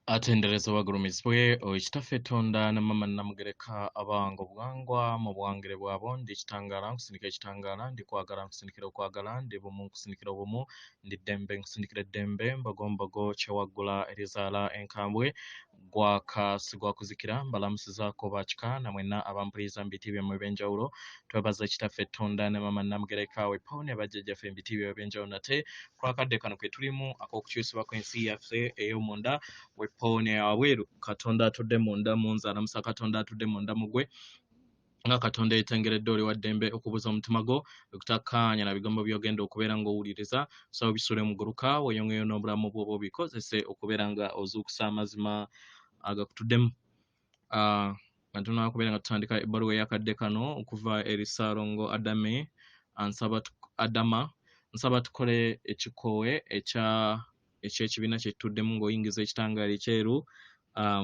Atendereza wagurumizwe ekitaffe Tonda na mama namugereka abango bwangwa mu bwangere bwabo ndi kitangala nkusinikira ekitangala ndi kwagala nkusinikira okwagala ndi bumu nkusinikira obumu ndi dembe nkusinikira dembe mbagombago kyewagula erizaala enkambwe gwaka sigwakuzikira mbalamusizaako bakika namwena abampuliriza mbitiibye mu ebyenjawulo twebaza ekitaffe Tonda ne mama namugereka wepawone bajjajjaffe mbitiibye ebyenjawulo nate kwakadde kano ke tulimu ak'okukyusibwa kw'ensi yaffe ey'omunda wepawone aweeru Katonda atudde munda munzaala musa Katonda atudde munda mugwe nga Katonda yetengeredde oli wa ddembe okubuza omutima gwo okutakkaanya na bigambo by'ogenda okubeera ng'owuliriza so bisule muguruka weeyongeyo n'obulamu bwo bwobikozese okubeera nga ozuukusa amazima agakutuddemu. Nga tunaa kubeera nga tutandika ebbaluwa ey'akadde kano okuva eri SSALONGO ADAMA nsaba tukole ekikoowe eky'ekibiina kye tutuddemu ng'oyingiza ekitangaala ekyeru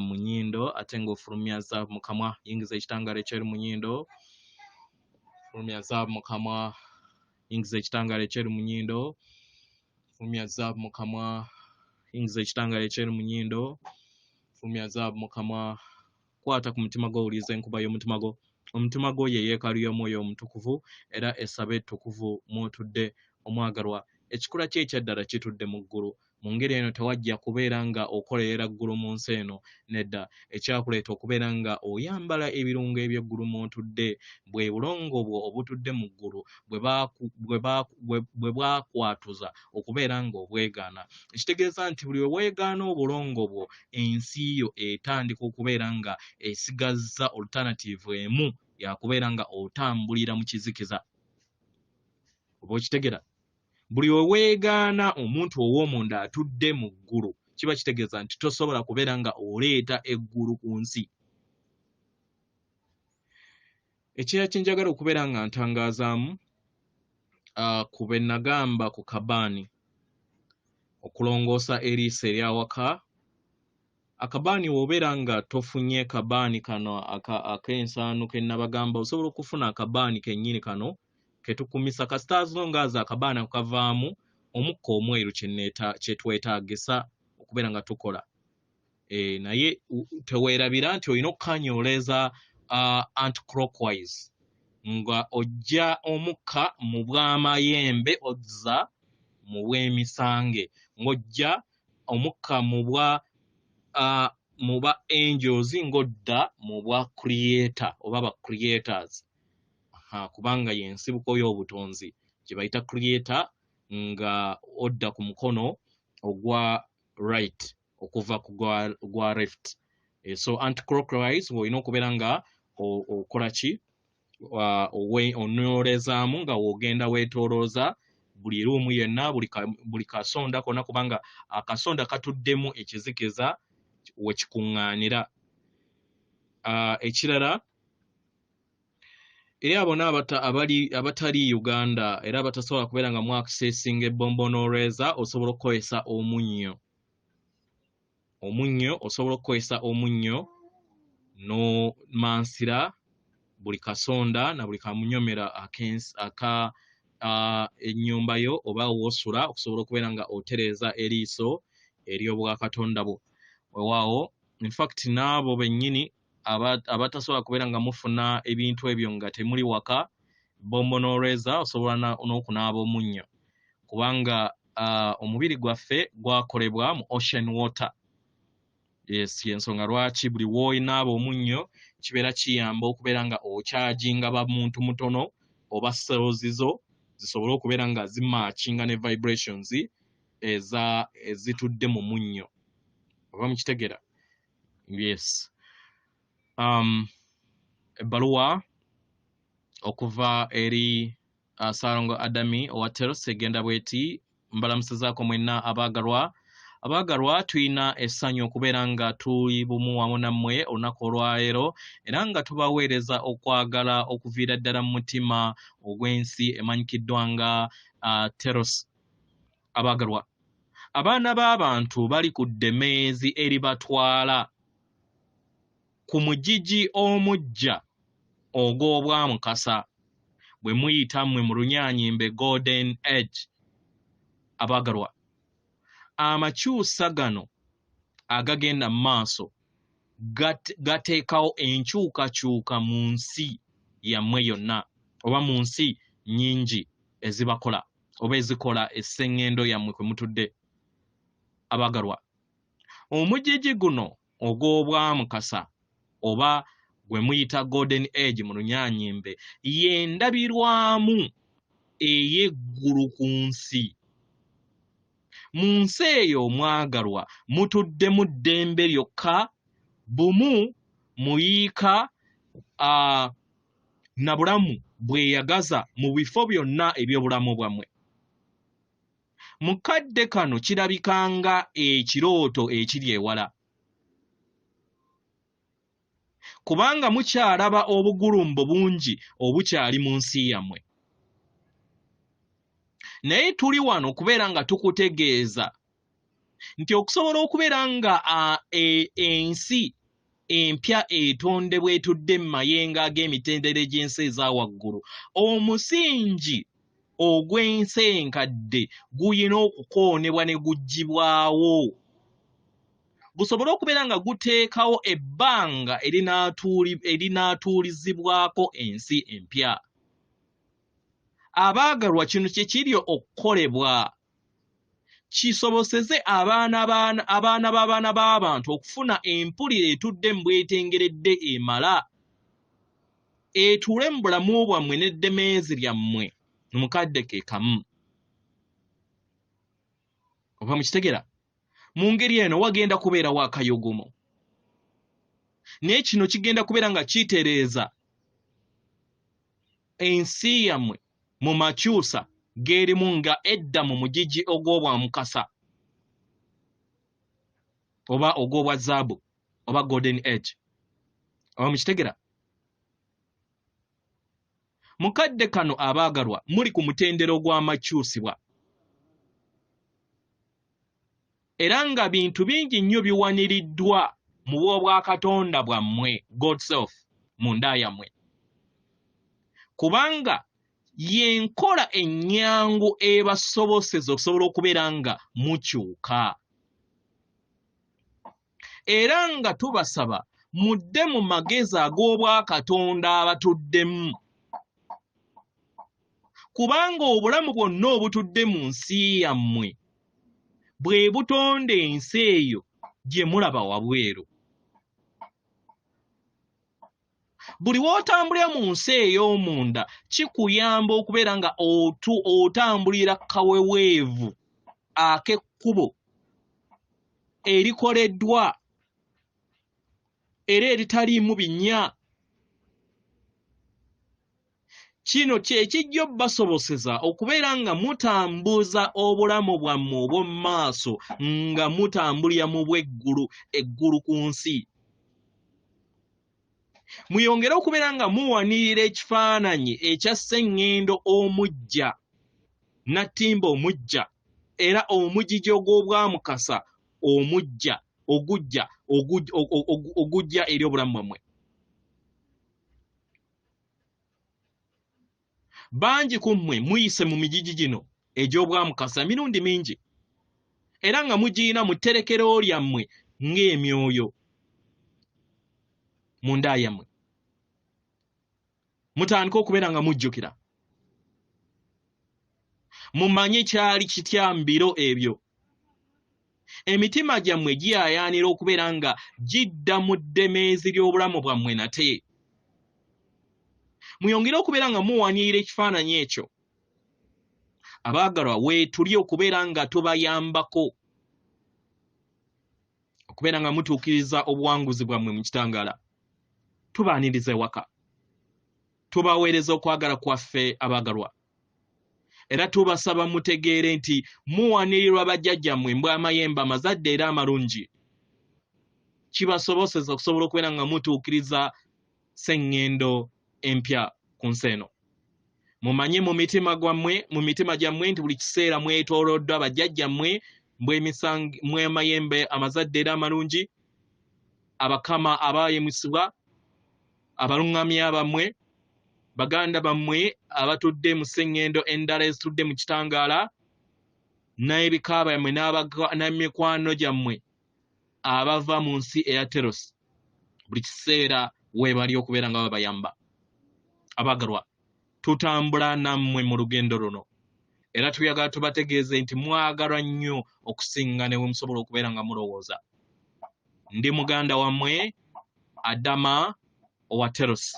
mu nnyindo ate ng'ofulumya zaabu mu kamwa. Yingiza ekitangaala ekyeru mu nnyindo, fulumya zaabu mu kamwa. Yingiza ekitangaala ekyeru mu nnyindo, fulumya zaabu mu kamwa. Yingiza ekitangaala ekyeru mu nnyindo, fulumya zaabu mu kamwa. Kwata ku mutima gwo owuliriza enkuba y'omutima gwo. Omutima gwo ye yeekaalu y'omwoyo omutukuvu era essaba ettukuvu mw'otudde omwagalwa. Ekikula kye ekyaddala kitudde mu ggulu. Mu ngeri eno tewajja kubeera nga okolerera ggulu mu nsi eno nedda. Ekyakuleeta okubeera nga oyambala ebirungo eby'eggulu mw'otudde bwe bulongo bwo obutudde mu ggulu bwe bwakwatuza okubeera nga obwegaana. Ekitegeeza nti buli we weegaana obulongo bwo ensi yo etandika okubeera nga esigazza alternative emu yakubeera nga otambulira mu kizikiza. Oba okitegera? Buli we weegaana omuntu ow'omunda atudde mu ggulu kiba kitegeeza nti tosobola kubeera nga oleeta eggulu ku nsi. Ekirala kye njagala okubeera nga ntangaazaamu ku be nagamba ku kabaani okulongoosa eriiso eryawaka. Akabaani w'obeera nga tofunye kabaani kano ak'ensaanu ke nabagamba osobola okufuna akabaani kennyini kano ketukumisa kasita as long as akabaana kavaamu omukka omweru kye twetaagisa okubeera nga tukola. Naye teweerabira nti olina okukanyooleza anti-clockwise nga ojja omukka mu bw'amayembe ozza mu bw'emisange, ng'ojja omukka mu bwa angels ng'odda mu bwa creator oba ba creators. Kubanga y'ensibuko y'obutonzi gye bayita creator nga odda ku mukono ogwa right okuva ku gwa left. So anti-clockwise olina okubeera nga okola ki? Onywolezaamu nga w'ogenda weetoolooza buli ruumu yenna buli kasonda konna kubanga akasonda katuddemu ekizikiza we kikuŋŋaanira. Ekirala eri abo abatali Uganda era abatasobola kubeera nga mwakuseesinga ebbombo n'olweza osobola okukozesa omunnyo. Osobola okukozesa omunnyo n'omansira buli kasonda na buli kamunyomera aka ennyumba yo oba w'osula okusobola okubeera nga otereeza eriiso ery'obwakatonda bwo. Weewaawo in fact n'abo bennyini abatasobola kubeera nga mufuna ebintu ebyo nga temuli waka, bombo n'olweza osobola n'okunaaba omunnyo kubanga omubiri gwaffe gwakolebwa mu ocean water. Yes, y'ensonga lwaki buli w'oyinaaba omunnyo kibeera kiyamba okubeera nga okyajinga bamuntu mutono oba cells zo zisobole okubeera nga zimatchinga ne vibrations ezitudde mu munnyo. Oba mukitegera? Yes. Ebbaluwa okuva eri SSALONGO ADAMI owa TELOSI egenda bweti mbalamusizaako mwenna abaagalwa tulina essanyu okubeera nga tuli bumu wamu nammwe olunaku olwaleero era nga tubaweereza okwagala okuviira ddala mu mutima ogw'ensi emanyikiddwa nga TELOSI. Abaagalwa, abaana b'abantu bali ku DDEMEZI eribatwala ku mugigi omujja ogw'obwa MUKASA bwe muyita mmwe mu lunyaanyimbe golden age. Abaagalwa, amakyusa gano agagenda mu maaso gateekawo enkyukakyuka mu nsi yammwe yonna oba mu nsi nnyingi ezibakola oba ezikola esseŋŋendo yammwe kwe mutudde. Abagalwa, omugigi guno ogw'obwamukasa oba gwe muyita golden age mu Lunyaanyimbe y'endabirwamu ey'eggulu ku nsi. Mu nsi eyo omwagalwa mutuddemu ddembe lyokka, bumu muyiika na bulamu bweyagaza mu bifo byonna eby'obulamu bwammwe. Mu kadde kano kirabikanga ekirooto ekiri ewala, kubanga mukyalaba obugulumbo bungi obukyali mu nsi yammwe. Naye tuli wano okubeera nga tukutegeeza nti okusobola okubeera nga ensi empya etondebwa etudde mu mayengo ag'emitendera egy'ensi eza waggulu, omusingi ogw'ensi enkadde guyina okukoonebwa ne guggyibwawo, gusobole okubeera nga guteekawo ebbanga erinaatuulizibwako ensi empya. Abaagalwa, kino kye kiri okukolebwa kisoboseze abaana b'abaana b'abantu okufuna empulira etudde mu bwetengeredde emala, etuule mu bulamu bwammwe n'eddemeezi lyammwe mu kadde ke kamu. Oba mukitegera? Mu ngeri eno wagenda kubeerawo akayogomo, naye kino kigenda kubeera nga kitereeza ensi yammwe mu makyusa g'erimu nga edda mu mugigi ogw'obwamukasa oba ogw'obwa zaabu oba golden age. Oba mukitegera? Mu kadde kano abaagalwa muli ku mutendero gw'amakyusibwa, era nga bintu bingi nnyo biwaniriddwa mu bwa Katonda bwammwe, God self, mu nda yammwe, kubanga yenkola ennyangu ebasoboseza okusobola okubeera nga mukyuka. Era nga tubasaba mudde mu magezi ag'obwakatonda abatuddemu, kubanga obulamu bwonna obutudde mu nsi yammwe bwe butonda ensi eyo gye mulaba wabweru. Buli w'otambulira mu nsi ey'omunda kikuyamba okubeera nga otambulira kaweweevu ak'ekkubo erikoleddwa era eritaliimu binnya. Kino kye kijja obbasoboseza okubeera nga mutambuza obulamu bwammwe obw'omu maaso nga mutambulira mu bw'eggulu, eggulu ku nsi. Muyongere okubeera nga muwanirira ekifaananyi ekya sseŋŋendo omujja, nattimba omujja, era omugigi ogw'obwamukasa omujja ogujja eri obulamu bwammwe. Bangi ku mmwe muyise mu migigi gino egy'obwamukasa emirundi mingi, era nga mugiyina mu tterekero lyammwe ng'emyoyo mu nda yammwe. Mutandika okubeera nga mujjukira, mumanye kyali kitya mu biro ebyo. Emitima gyammwe giyaayaanira okubeera nga gidda mu ddemeezi ly'obulamu bwammwe nate. Muyongere okubeera nga muwanirira ekifaananyi ekyo. Abaagalwa, weetuli okubeera nga tubayambako okubeera nga mutuukiriza obuwanguzi bwammwe mu kitangaala. Tubaaniriza ewaka, tubaweereza okwagala kwaffe abaagalwa, era tubasaba mutegeere nti muwanirirwa bajjajjammwe mbw'amayembe amazadde era amalungi. Kibasoboseza okusobola okubeera nga mutuukiriza sseŋŋendo empya ku nsi eno. Mumanye mu mitima gyammwe nti buli kiseera mwetooloddwa bajjajjammwe mbw'amayembe amazadde era amalungi, abakama abaayimusibwa, abaluŋŋamya bammwe, baganda bammwe abatudde mu sseŋŋendo endala ezitudde mu kitangaala, n'ebika byammwe n'emikwano gyammwe abava mu nsi eya telosi buli kiseera webali okubeera nga babayamba. Abagalwa tutambula nammwe mu lugendo luno era tuyagala tubategeeze nti mwagalwa nnyo okusinga ne bwe musobola okubeera nga mulowooza. Ndi muganda wammwe ADAMA owa telosi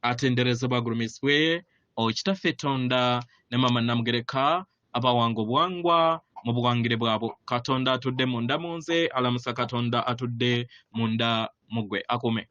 atenderezebwa agulumisibwe Kitaffe Tonda ne Mama Namugereka abawanga obuwangwa mu buwangire bwabo. Katonda atudde munda munze, alamusa Katonda atudde munda mugwe. Akume.